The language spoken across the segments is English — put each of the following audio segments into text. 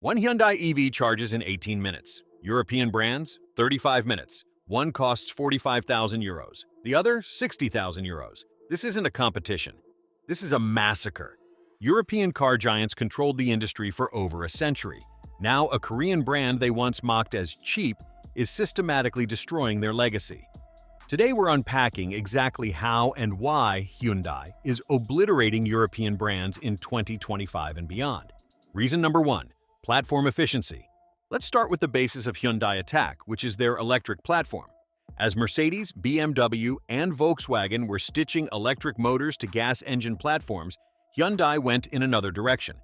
One Hyundai EV charges in 18 minutes. European brands, 35 minutes. One costs 45,000 euros. The other, 60,000 euros. This isn't a competition. This is a massacre. European car giants controlled the industry for over a century. Now, a Korean brand they once mocked as cheap is systematically destroying their legacy. Today, we're unpacking exactly how and why Hyundai is obliterating European brands in 2025 and beyond. Reason number one, platform efficiency. Let's start with the basis of Hyundai attack, which is their electric platform. As Mercedes, BMW, and Volkswagen were stitching electric motors to gas engine platforms, Hyundai went in another direction.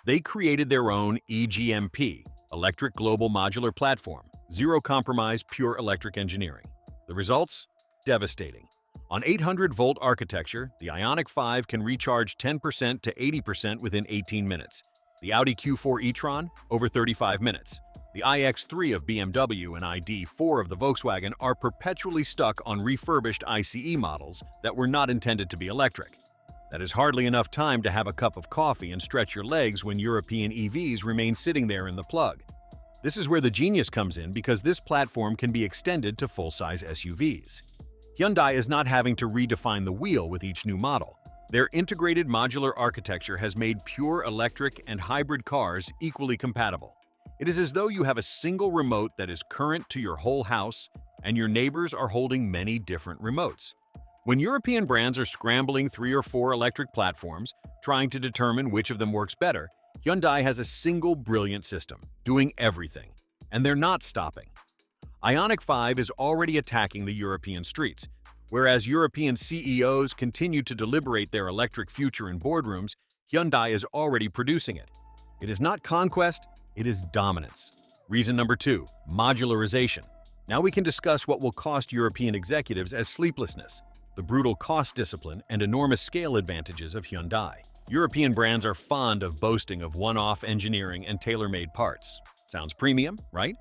They created their own EGMP, Electric Global Modular Platform, zero-compromise pure electric engineering. The results? Devastating. On 800-volt architecture, the Ioniq 5 can recharge 10% to 80% within 18 minutes. The Audi Q4 e-tron, over 35 minutes. The iX3 of BMW and ID4 of the Volkswagen are perpetually stuck on refurbished ICE models that were not intended to be electric. That is hardly enough time to have a cup of coffee and stretch your legs when European EVs remain sitting there in the plug. This is where the genius comes in because this platform can be extended to full-size SUVs. Hyundai is not having to redefine the wheel with each new model. Their integrated modular architecture has made pure electric and hybrid cars equally compatible. It is as though you have a single remote that is current to your whole house, and your neighbors are holding many different remotes. When European brands are scrambling 3 or 4 electric platforms, trying to determine which of them works better, Hyundai has a single brilliant system, doing everything. And they're not stopping. Ioniq 5 is already attacking the European streets. Whereas European CEOs continue to deliberate their electric future in boardrooms, Hyundai is already producing it. It is not conquest, it is dominance. Reason number 2, modularization. Now we can discuss what will cost European executives as sleeplessness, the brutal cost discipline and enormous scale advantages of Hyundai. European brands are fond of boasting of one-off engineering and tailor-made parts. Sounds premium, right?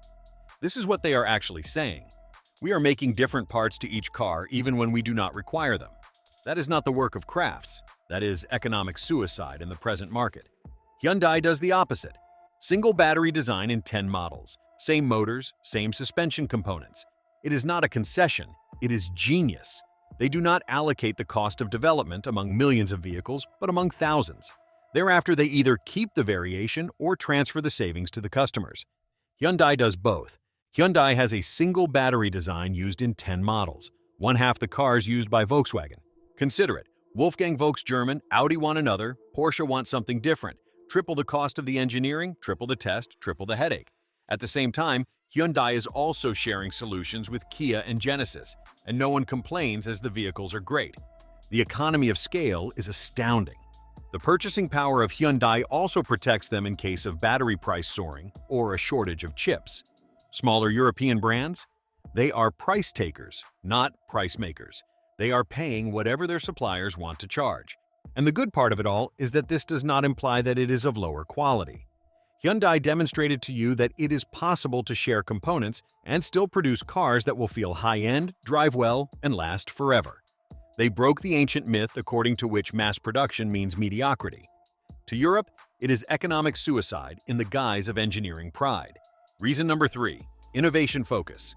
This is what they are actually saying. We are making different parts to each car even when we do not require them. That is not the work of crafts. That is economic suicide in the present market. Hyundai does the opposite. Single battery design in 10 models. Same motors, same suspension components. It is not a concession, it is genius. They do not allocate the cost of development among millions of vehicles, but among thousands. Thereafter, they either keep the variation or transfer the savings to the customers. Hyundai does both. Hyundai has a single battery design used in 10 models, one half the cars used by Volkswagen. Consider it. Wolfgang Volks German, Audi want another, Porsche wants something different. Triple the cost of the engineering, triple the test, triple the headache. At the same time, Hyundai is also sharing solutions with Kia and Genesis, and no one complains as the vehicles are great. The economy of scale is astounding. The purchasing power of Hyundai also protects them in case of battery price soaring or a shortage of chips. Smaller European brands? They are price takers, not price makers. They are paying whatever their suppliers want to charge. And the good part of it all is that this does not imply that it is of lower quality. Hyundai demonstrated to you that it is possible to share components and still produce cars that will feel high-end, drive well, and last forever. They broke the ancient myth according to which mass production means mediocrity. To Europe, it is economic suicide in the guise of engineering pride. Reason number 3, innovation focus.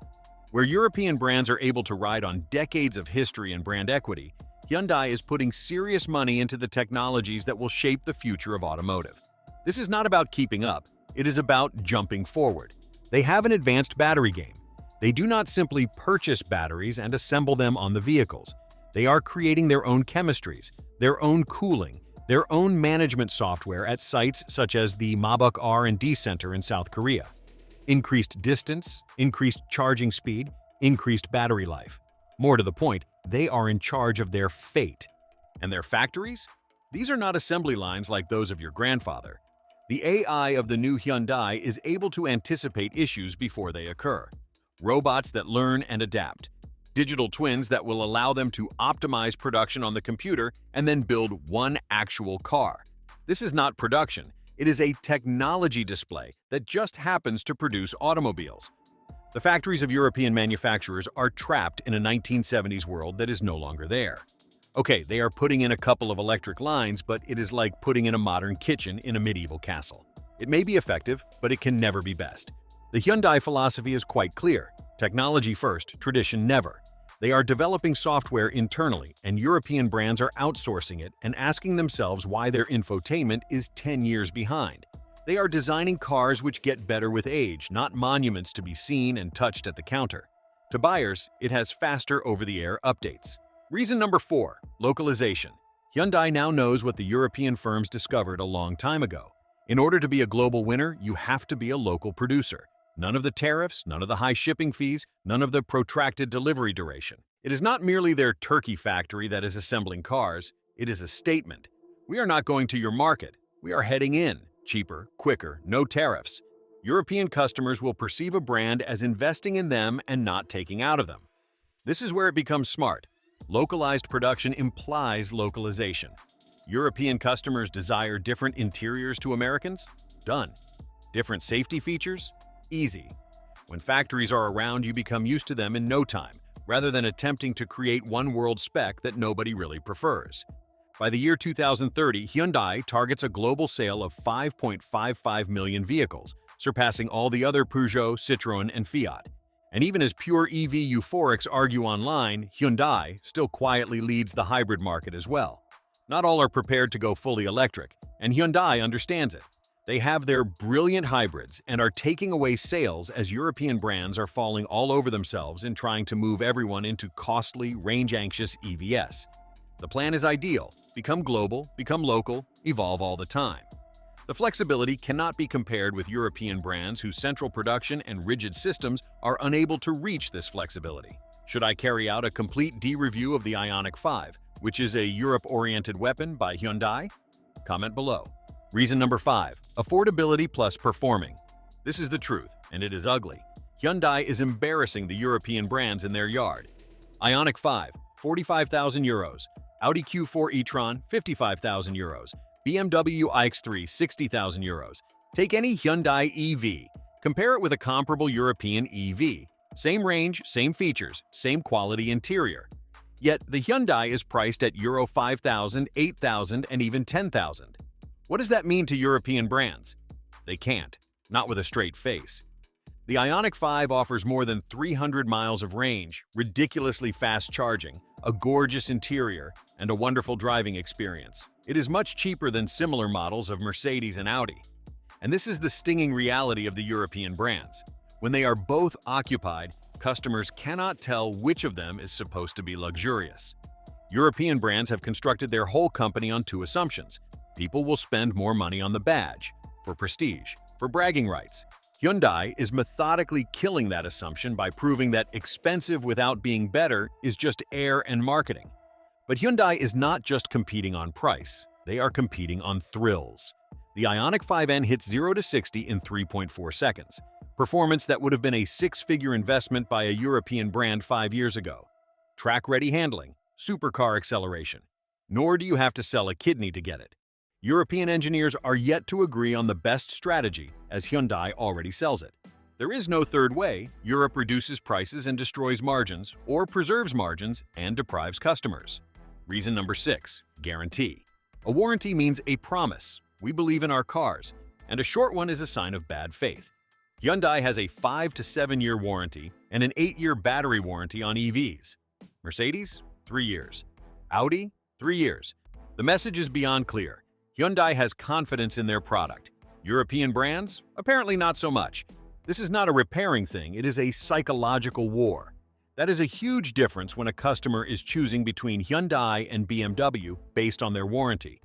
Where European brands are able to ride on decades of history and brand equity, Hyundai is putting serious money into the technologies that will shape the future of automotive. This is not about keeping up, it is about jumping forward. They have an advanced battery game. They do not simply purchase batteries and assemble them on the vehicles. They are creating their own chemistries, their own cooling, their own management software at sites such as the Mabuk R&D Center in South Korea. Increased distance, increased charging speed, increased battery life. More to the point, they are in charge of their fate. And their factories? These are not assembly lines like those of your grandfather. The AI of the new Hyundai is able to anticipate issues before they occur. Robots that learn and adapt. Digital twins that will allow them to optimize production on the computer and then build one actual car. This is not production. It is a technology display that just happens to produce automobiles. The factories of European manufacturers are trapped in a 1970s world that is no longer there. Okay, they are putting in a couple of electric lines, but it is like putting in a modern kitchen in a medieval castle. It may be effective, but it can never be best. The Hyundai philosophy is quite clear: technology first, tradition never. They are developing software internally, and European brands are outsourcing it and asking themselves why their infotainment is 10 years behind. They are designing cars which get better with age, not monuments to be seen and touched at the counter. To buyers, it has faster over-the-air updates. Reason number 4, localization. Hyundai now knows what the European firms discovered a long time ago. In order to be a global winner, you have to be a local producer. None of the tariffs, none of the high shipping fees, none of the protracted delivery duration. It is not merely their Turkey factory that is assembling cars, it is a statement. We are not going to your market. We are heading in. Cheaper, quicker, no tariffs. European customers will perceive a brand as investing in them and not taking out of them. This is where it becomes smart. Localized production implies localization. European customers desire different interiors to Americans? Done. Different safety features? Easy. When factories are around, you become used to them in no time, rather than attempting to create one world spec that nobody really prefers. By the year 2030, Hyundai targets a global sale of 5.55 million vehicles, surpassing all the other Peugeot, Citroën, and Fiat. And even as pure EV euphorics argue online, Hyundai still quietly leads the hybrid market as well. Not all are prepared to go fully electric, and Hyundai understands it. They have their brilliant hybrids and are taking away sales as European brands are falling all over themselves in trying to move everyone into costly, range-anxious EVs. The plan is ideal: become global, become local, evolve all the time. The flexibility cannot be compared with European brands whose central production and rigid systems are unable to reach this flexibility. Should I carry out a complete D-review of the Ioniq 5, which is a Europe-oriented weapon by Hyundai? Comment below. Reason number 5, affordability plus performing. This is the truth, and it is ugly. Hyundai is embarrassing the European brands in their yard. Ioniq 5, 45,000 euros. Audi Q4 e-tron, 55,000 euros. BMW iX3, 60,000 euros. Take any Hyundai EV. Compare it with a comparable European EV. Same range, same features, same quality interior. Yet the Hyundai is priced at Euro 5,000, 8,000, and even 10,000. What does that mean to European brands? They can't, not with a straight face. The Ioniq 5 offers more than 300 miles of range, ridiculously fast charging, a gorgeous interior, and a wonderful driving experience. It is much cheaper than similar models of Mercedes and Audi. And this is the stinging reality of the European brands. When they are both occupied, customers cannot tell which of them is supposed to be luxurious. European brands have constructed their whole company on 2 assumptions. People will spend more money on the badge, for prestige, for bragging rights. Hyundai is methodically killing that assumption by proving that expensive without being better is just air and marketing. But Hyundai is not just competing on price, they are competing on thrills. The Ioniq 5N hits 0 to 60 in 3.4 seconds, performance that would have been a 6-figure investment by a European brand 5 years ago. Track-ready handling, supercar acceleration. Nor do you have to sell a kidney to get it. European engineers are yet to agree on the best strategy, as Hyundai already sells it. There is no third way. Europe reduces prices and destroys margins, or preserves margins and deprives customers. Reason number 6, guarantee. A warranty means a promise. We believe in our cars, and a short one is a sign of bad faith. Hyundai has a 5 to 7-year warranty and an 8-year battery warranty on EVs. Mercedes, 3 years. Audi, 3 years. The message is beyond clear. Hyundai has confidence in their product. European brands? Apparently not so much. This is not a repairing thing, it is a psychological war. That is a huge difference when a customer is choosing between Hyundai and BMW based on their warranty.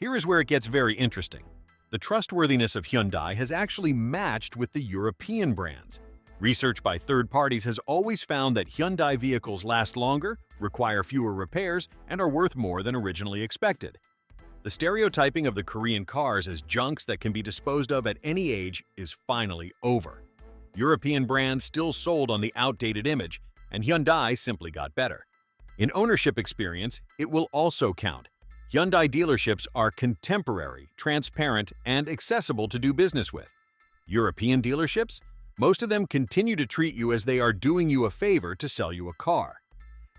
Here is where it gets very interesting. The trustworthiness of Hyundai has actually matched with the European brands. Research by third parties has always found that Hyundai vehicles last longer, require fewer repairs, and are worth more than originally expected. The stereotyping of the Korean cars as junks that can be disposed of at any age is finally over. European brands still sold on the outdated image, and Hyundai simply got better. In ownership experience, it will also count. Hyundai dealerships are contemporary, transparent, and accessible to do business with. European dealerships? Most of them continue to treat you as they are doing you a favor to sell you a car.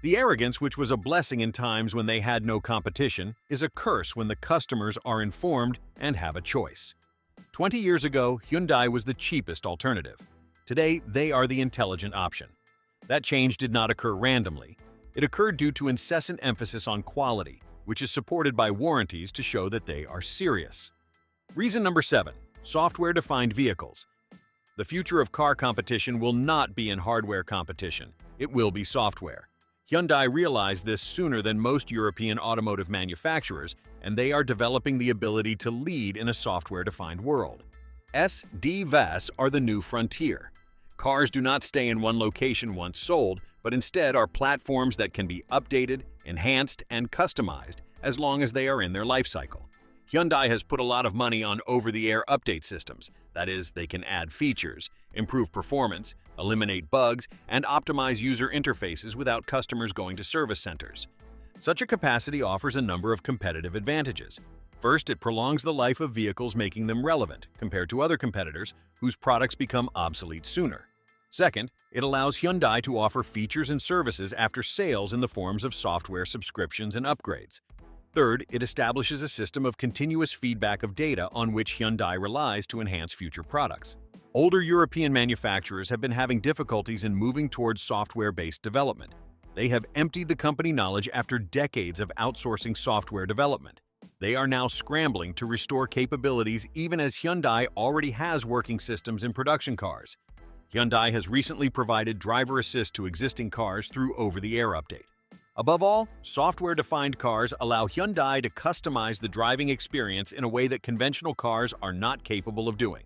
The arrogance, which was a blessing in times when they had no competition, is a curse when the customers are informed and have a choice. 20 years ago, Hyundai was the cheapest alternative. Today, they are the intelligent option. That change did not occur randomly. It occurred due to incessant emphasis on quality, which is supported by warranties to show that they are serious. Reason number 7. Software-defined vehicles. The future of car competition will not be in hardware competition. It will be software. Hyundai realized this sooner than most European automotive manufacturers, and they are developing the ability to lead in a software-defined world. SDVs are the new frontier. Cars do not stay in one location once sold, but instead are platforms that can be updated, enhanced, and customized as long as they are in their life cycle. Hyundai has put a lot of money on over-the-air update systems. That is, they can add features, improve performance, eliminate bugs, and optimize user interfaces without customers going to service centers. Such a capacity offers a number of competitive advantages. First, it prolongs the life of vehicles, making them relevant compared to other competitors whose products become obsolete sooner. Second, it allows Hyundai to offer features and services after sales in the forms of software subscriptions and upgrades. Third, it establishes a system of continuous feedback of data on which Hyundai relies to enhance future products. Older European manufacturers have been having difficulties in moving towards software-based development. They have emptied the company knowledge after decades of outsourcing software development. They are now scrambling to restore capabilities even as Hyundai already has working systems in production cars. Hyundai has recently provided driver assist to existing cars through over-the-air update. Above all, software-defined cars allow Hyundai to customize the driving experience in a way that conventional cars are not capable of doing.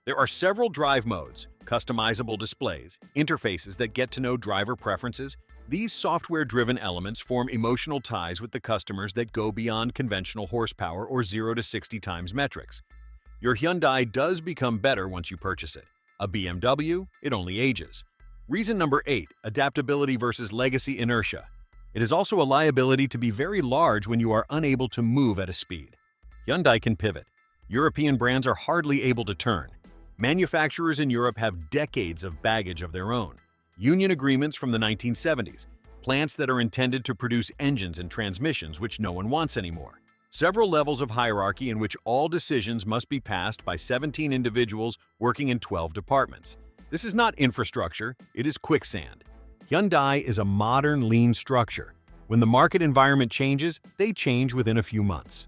There are several drive modes, customizable displays, interfaces that get to know driver preferences. These software-driven elements form emotional ties with the customers that go beyond conventional horsepower or 0 to 60 times metrics. Your Hyundai does become better once you purchase it. A BMW, it only ages. Reason number 8, adaptability versus legacy inertia. It is also a liability to be very large when you are unable to move at a speed. Hyundai can pivot. European brands are hardly able to turn. Manufacturers in Europe have decades of baggage of their own. Union agreements from the 1970s, plants that are intended to produce engines and transmissions which no one wants anymore. Several levels of hierarchy in which all decisions must be passed by 17 individuals working in 12 departments. This is not infrastructure, it is quicksand. Hyundai is a modern, lean structure. When the market environment changes, they change within a few months.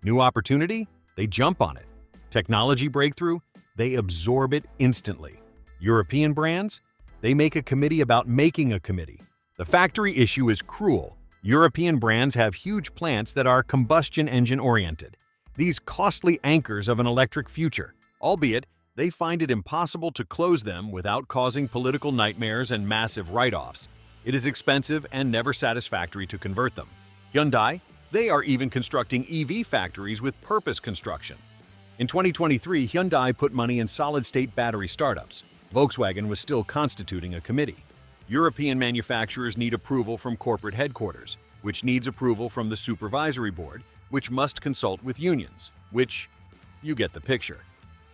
New opportunity? They jump on it. Technology breakthrough? They absorb it instantly. European brands? They make a committee about making a committee. The factory issue is cruel. European brands have huge plants that are combustion engine oriented. These costly anchors of an electric future, albeit they find it impossible to close them without causing political nightmares and massive write-offs. It is expensive and never satisfactory to convert them. Hyundai? They are even constructing EV factories with purpose construction. In 2023, Hyundai put money in solid-state battery startups. Volkswagen was still constituting a committee. European manufacturers need approval from corporate headquarters, which needs approval from the supervisory board, which must consult with unions, you get the picture.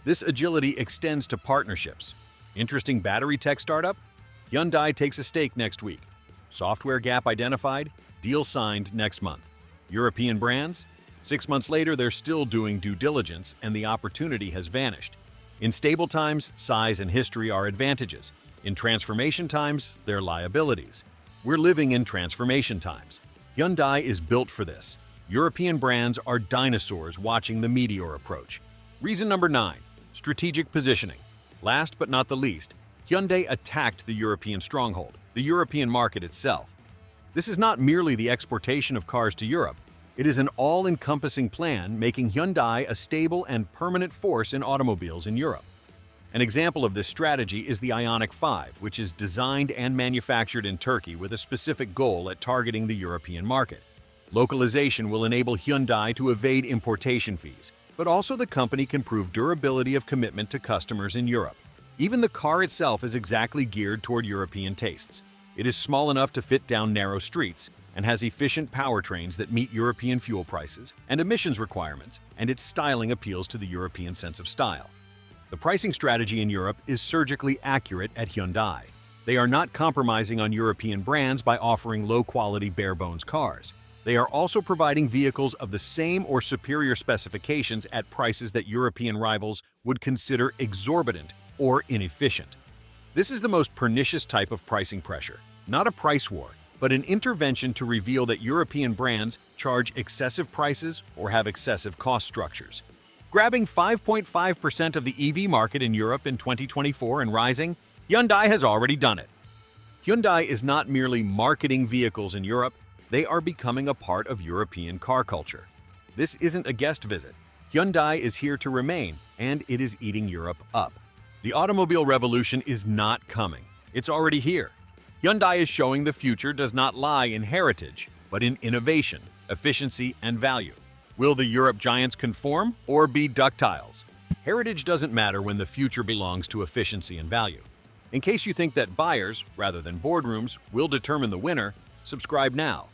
This agility extends to partnerships. Interesting battery tech startup? Hyundai takes a stake next week. Software gap identified, deal signed next month. European brands? 6 months later, they're still doing due diligence and the opportunity has vanished. In stable times, size and history are advantages. In transformation times, they're liabilities. We're living in transformation times. Hyundai is built for this. European brands are dinosaurs watching the meteor approach. Reason number 9, strategic positioning. Last but not the least, Hyundai attacked the European stronghold, the European market itself. This is not merely the exportation of cars to Europe. It is an all-encompassing plan making Hyundai a stable and permanent force in automobiles in Europe. An example of this strategy is the Ioniq 5, which is designed and manufactured in Turkey with a specific goal at targeting the European market. Localization will enable Hyundai to evade importation fees, but also the company can prove durability of commitment to customers in Europe. Even the car itself is exactly geared toward European tastes. It is small enough to fit down narrow streets and has efficient powertrains that meet European fuel prices and emissions requirements, and its styling appeals to the European sense of style. The pricing strategy in Europe is surgically accurate at Hyundai. They are not compromising on European brands by offering low-quality bare-bones cars. They are also providing vehicles of the same or superior specifications at prices that European rivals would consider exorbitant or inefficient. This is the most pernicious type of pricing pressure, not a price war, but an intervention to reveal that European brands charge excessive prices or have excessive cost structures. Grabbing 5.5% of the EV market in Europe in 2024 and rising, Hyundai has already done it. Hyundai is not merely marketing vehicles in Europe, they are becoming a part of European car culture. This isn't a guest visit. Hyundai is here to remain, and it is eating Europe up. The automobile revolution is not coming. It's already here. Hyundai is showing the future does not lie in heritage, but in innovation, efficiency, and value. Will the Europe giants conform or be ductiles? Heritage doesn't matter when the future belongs to efficiency and value. In case you think that buyers, rather than boardrooms, will determine the winner, subscribe now.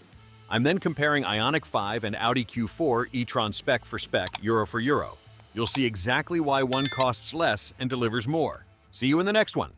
I'm then comparing Ioniq 5 and Audi Q4 e-tron spec for spec, euro for euro. You'll see exactly why one costs less and delivers more. See you in the next one.